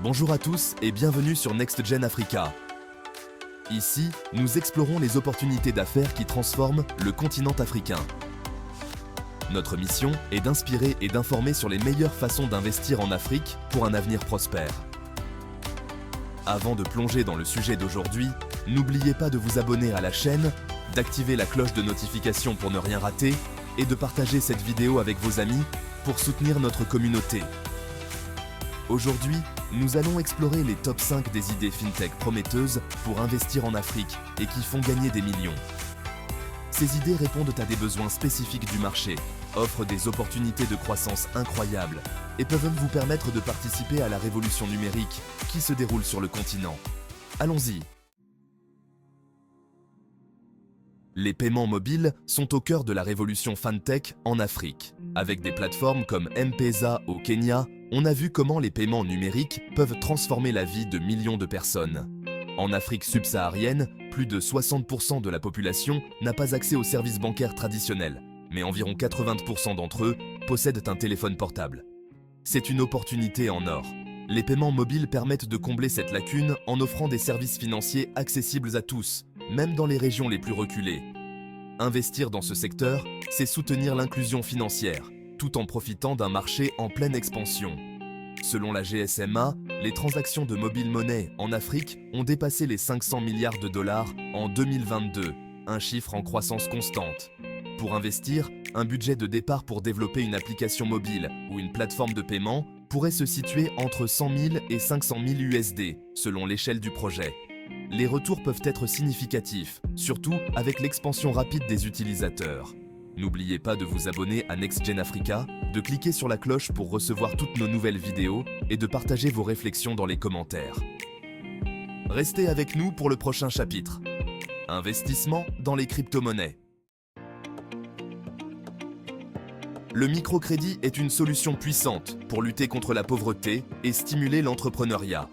Bonjour à tous et bienvenue sur NextGen Africa. Ici, nous explorons les opportunités d'affaires qui transforment le continent africain. Notre mission est d'inspirer et d'informer sur les meilleures façons d'investir en Afrique pour un avenir prospère. Avant de plonger dans le sujet d'aujourd'hui, n'oubliez pas de vous abonner à la chaîne, d'activer la cloche de notification pour ne rien rater et de partager cette vidéo avec vos amis pour soutenir notre communauté. Aujourd'hui, nous allons explorer les top 5 des idées FinTech prometteuses pour investir en Afrique et qui font gagner des millions. Ces idées répondent à des besoins spécifiques du marché, offrent des opportunités de croissance incroyables et peuvent vous permettre de participer à la révolution numérique qui se déroule sur le continent. Allons-y! Les paiements mobiles sont au cœur de la révolution FinTech en Afrique. Avec des plateformes comme M-Pesa au Kenya, on a vu comment les paiements numériques peuvent transformer la vie de millions de personnes. En Afrique subsaharienne, plus de 60% de la population n'a pas accès aux services bancaires traditionnels, mais environ 80% d'entre eux possèdent un téléphone portable. C'est une opportunité en or. Les paiements mobiles permettent de combler cette lacune en offrant des services financiers accessibles à tous, même dans les régions les plus reculées. Investir dans ce secteur, c'est soutenir l'inclusion financière, tout en profitant d'un marché en pleine expansion. Selon la GSMA, les transactions de mobile money en Afrique ont dépassé les 500 milliards de dollars en 2022, un chiffre en croissance constante. Pour investir, un budget de départ pour développer une application mobile ou une plateforme de paiement pourrait se situer entre 100 000 et 500 000 USD, selon l'échelle du projet. Les retours peuvent être significatifs, surtout avec l'expansion rapide des utilisateurs. N'oubliez pas de vous abonner à NextGen Africa, de cliquer sur la cloche pour recevoir toutes nos nouvelles vidéos et de partager vos réflexions dans les commentaires. Restez avec nous pour le prochain chapitre. Investissement dans les crypto-monnaies. Le microcrédit est une solution puissante pour lutter contre la pauvreté et stimuler l'entrepreneuriat.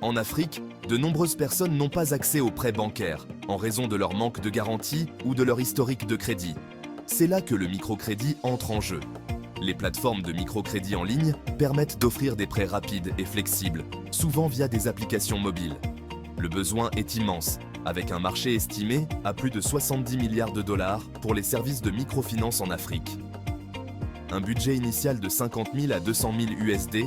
En Afrique, de nombreuses personnes n'ont pas accès aux prêts bancaires en raison de leur manque de garantie ou de leur historique de crédit. C'est là que le microcrédit entre en jeu. Les plateformes de microcrédit en ligne permettent d'offrir des prêts rapides et flexibles, souvent via des applications mobiles. Le besoin est immense, avec un marché estimé à plus de 70 milliards de dollars pour les services de microfinance en Afrique. Un budget initial de 50 000 à 200 000 USD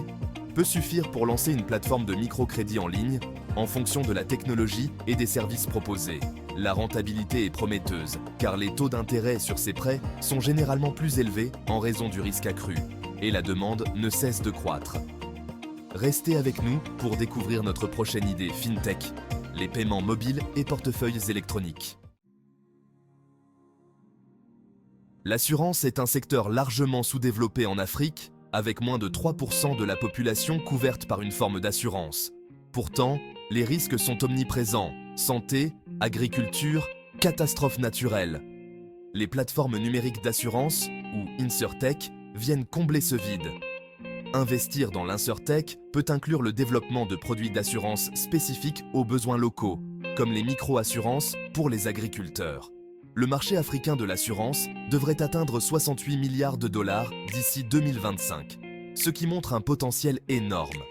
peut suffire pour lancer une plateforme de microcrédit en ligne en fonction de la technologie et des services proposés. La rentabilité est prometteuse, car les taux d'intérêt sur ces prêts sont généralement plus élevés en raison du risque accru, et la demande ne cesse de croître. Restez avec nous pour découvrir notre prochaine idée FinTech, les paiements mobiles et portefeuilles électroniques. L'assurance est un secteur largement sous-développé en Afrique, avec moins de 3% de la population couverte par une forme d'assurance. Pourtant, les risques sont omniprésents, santé, agriculture, catastrophes naturelles. Les plateformes numériques d'assurance, ou InsurTech, viennent combler ce vide. Investir dans l'InsurTech peut inclure le développement de produits d'assurance spécifiques aux besoins locaux, comme les micro-assurances pour les agriculteurs. Le marché africain de l'assurance devrait atteindre 68 milliards de dollars d'ici 2025, ce qui montre un potentiel énorme.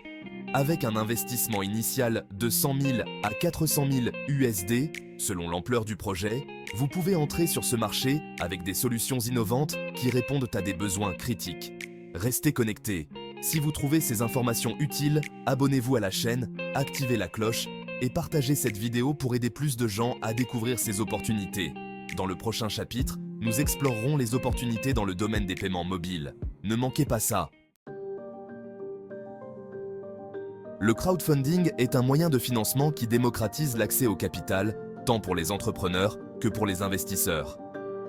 Avec un investissement initial de 100 000 à 400 000 USD, selon l'ampleur du projet, vous pouvez entrer sur ce marché avec des solutions innovantes qui répondent à des besoins critiques. Restez connectés. Si vous trouvez ces informations utiles, abonnez-vous à la chaîne, activez la cloche et partagez cette vidéo pour aider plus de gens à découvrir ces opportunités. Dans le prochain chapitre, nous explorerons les opportunités dans le domaine des paiements mobiles. Ne manquez pas ça! Le crowdfunding est un moyen de financement qui démocratise l'accès au capital, tant pour les entrepreneurs que pour les investisseurs.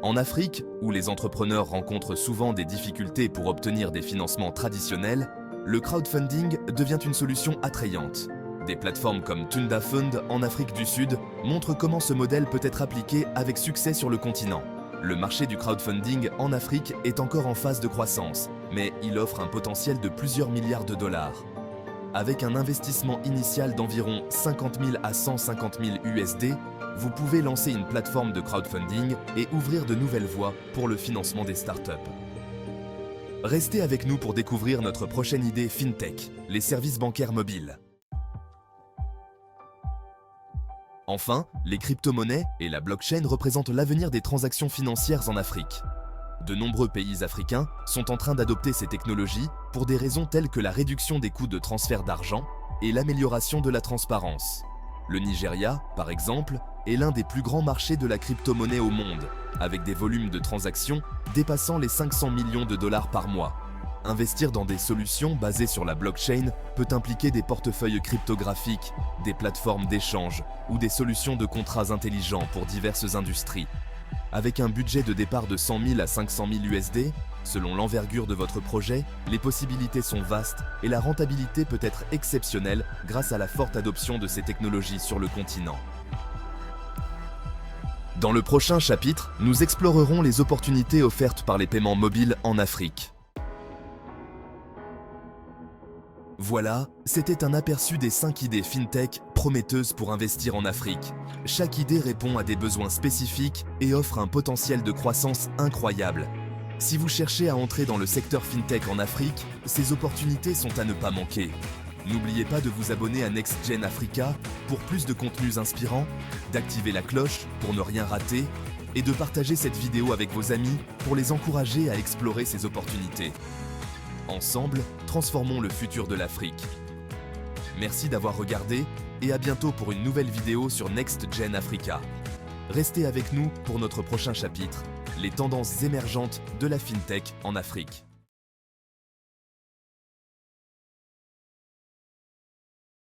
En Afrique, où les entrepreneurs rencontrent souvent des difficultés pour obtenir des financements traditionnels, le crowdfunding devient une solution attrayante. Des plateformes comme Tunda Fund en Afrique du Sud montrent comment ce modèle peut être appliqué avec succès sur le continent. Le marché du crowdfunding en Afrique est encore en phase de croissance, mais il offre un potentiel de plusieurs milliards de dollars. Avec un investissement initial d'environ 50 000 à 150 000 USD, vous pouvez lancer une plateforme de crowdfunding et ouvrir de nouvelles voies pour le financement des startups. Restez avec nous pour découvrir notre prochaine idée FinTech, les services bancaires mobiles. Enfin, les crypto-monnaies et la blockchain représentent l'avenir des transactions financières en Afrique. De nombreux pays africains sont en train d'adopter ces technologies pour des raisons telles que la réduction des coûts de transfert d'argent et l'amélioration de la transparence. Le Nigeria, par exemple, est l'un des plus grands marchés de la crypto-monnaie au monde, avec des volumes de transactions dépassant les 500 millions de dollars par mois. Investir dans des solutions basées sur la blockchain peut impliquer des portefeuilles cryptographiques, des plateformes d'échange ou des solutions de contrats intelligents pour diverses industries. Avec un budget de départ de 100 000 à 500 000 USD, selon l'envergure de votre projet, les possibilités sont vastes et la rentabilité peut être exceptionnelle grâce à la forte adoption de ces technologies sur le continent. Dans le prochain chapitre, nous explorerons les opportunités offertes par les paiements mobiles en Afrique. Voilà, c'était un aperçu des 5 idées FinTech prometteuses pour investir en Afrique. Chaque idée répond à des besoins spécifiques et offre un potentiel de croissance incroyable. Si vous cherchez à entrer dans le secteur FinTech en Afrique, ces opportunités sont à ne pas manquer. N'oubliez pas de vous abonner à NextGen Africa pour plus de contenus inspirants, d'activer la cloche pour ne rien rater et de partager cette vidéo avec vos amis pour les encourager à explorer ces opportunités. Ensemble, transformons le futur de l'Afrique. Merci d'avoir regardé et à bientôt pour une nouvelle vidéo sur NextGen Africa. Restez avec nous pour notre prochain chapitre, les tendances émergentes de la FinTech en Afrique.